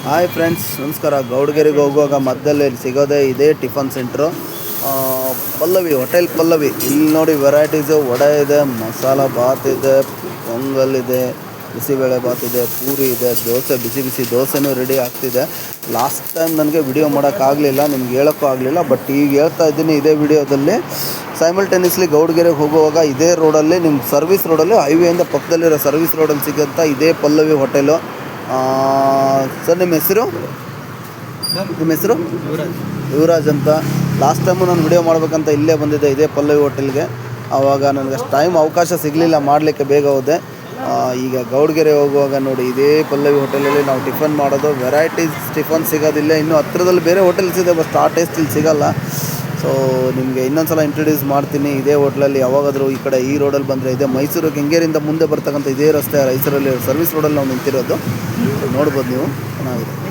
Hi friends, ನಮಸ್ಕಾರ. ಗೌಡಗೆರೆಗೆ ಹೋಗುವಾಗ ಮಧ್ಯದಲ್ಲಿ ಸಿಗೋದೇ ಇದೇ tiffin centre, Pallavi, hotel Pallavi. ಇಲ್ಲಿ ನೋಡಿ ವೆರೈಟೀಸು, ವಡೆ ಇದೆ, ಮಸಾಲ ಬಾತ್ ಇದೆ, ಪೊಂಗಲ್ ಇದೆ, ಬಿಸಿಬೇಳೆ ಬಾತ್ ಇದೆ, ಪೂರಿ ಇದೆ, ದೋಸೆ, ಬಿಸಿ ಬಿಸಿ ದೋಸೆನೂ ರೆಡಿ ಆಗ್ತಿದೆ. ಲಾಸ್ಟ್ ಟೈಮ್ ನನಗೆ ವಿಡಿಯೋ ಮಾಡೋಕ್ಕಾಗಲಿಲ್ಲ, ನಿಮ್ಗೆ ಹೇಳೋಕ್ಕೂ ಆಗಲಿಲ್ಲ. ಬಟ್ ಈಗ ಹೇಳ್ತಾ ಇದ್ದೀನಿ ಇದೇ ವಿಡಿಯೋದಲ್ಲಿ. ಸೈಮಲ್ಟೇನಿಯಸ್ಲಿ ಗೌಡಗೆರೆಗೆ ಹೋಗುವಾಗ ಇದೇ ರೋಡಲ್ಲಿ, ನಿಮ್ಮ ಸರ್ವಿಸ್ ರೋಡಲ್ಲಿ, ಹೈವೇಯಿಂದ ಪಕ್ಕದಲ್ಲಿರೋ ಸರ್ವಿಸ್ ರೋಡಲ್ಲಿ ಸಿಗೋಂಥ ಇದೇ ಪಲ್ಲವಿ ಹೋಟೆಲು. ಸರ್, ನಿಮ್ಮ ಹೆಸರು? ಯುವರಾಜ್ ಅಂತ. ಲಾಸ್ಟ್ ಟೈಮು ನಾನು ವಿಡಿಯೋ ಮಾಡಬೇಕಂತ ಇಲ್ಲೇ ಬಂದಿದ್ದೆ, ಇದೇ ಪಲ್ಲವಿ ಹೋಟೆಲ್ಗೆ. ಆವಾಗ ನನಗೆ ಅಷ್ಟು ಟೈಮ್ ಅವಕಾಶ ಸಿಗಲಿಲ್ಲ ಮಾಡಲಿಕ್ಕೆ, ಬೇಗ ಹೋದೆ. ಈಗ ಗೌಡಗೆರೆ ಹೋಗುವಾಗ ನೋಡಿ ಇದೇ ಪಲ್ಲವಿ ಹೋಟೆಲಲ್ಲಿ ನಾವು ಟಿಫನ್ ಮಾಡೋದು. ವೆರೈಟೀಸ್ ಟಿಫನ್ ಸಿಗೋದಿಲ್ಲ. ಇನ್ನೂ ಹತ್ರದಲ್ಲಿ ಬೇರೆ ಹೋಟೆಲ್ಸ್ ಇದೆ, ಬಟ್ ಆ ಟೇಸ್ಟ್ ಇಲ್ಲಿ ಸಿಗೋಲ್ಲ. ಸೊ ನಿಮಗೆ ಇನ್ನೊಂದು ಸಲ ಇಂಟ್ರೊಡ್ಯೂಸ್ ಮಾಡ್ತೀನಿ. ಇದೇ ಹೋಟ್ಲಲ್ಲಿ ಯಾವಾಗಾದರೂ ಈ ಕಡೆ ಈ ರೋಡಲ್ಲಿ ಬಂದರೆ, ಇದೇ ಮೈಸೂರು ಕೆಂಗೇರಿಯಿಂದ ಮುಂದೆ ಬರ್ತಕ್ಕಂಥ ಇದೇ ರಸ್ತೆ, ಮೈಸೂರಲ್ಲಿ ಸರ್ವಿಸ್ ರೋಡಲ್ಲಿ ನಾವು ನಿಂತಿರೋದು. ನೋಡ್ಬೋದು ನೀವು, ಚೆನ್ನಾಗಿದೆ.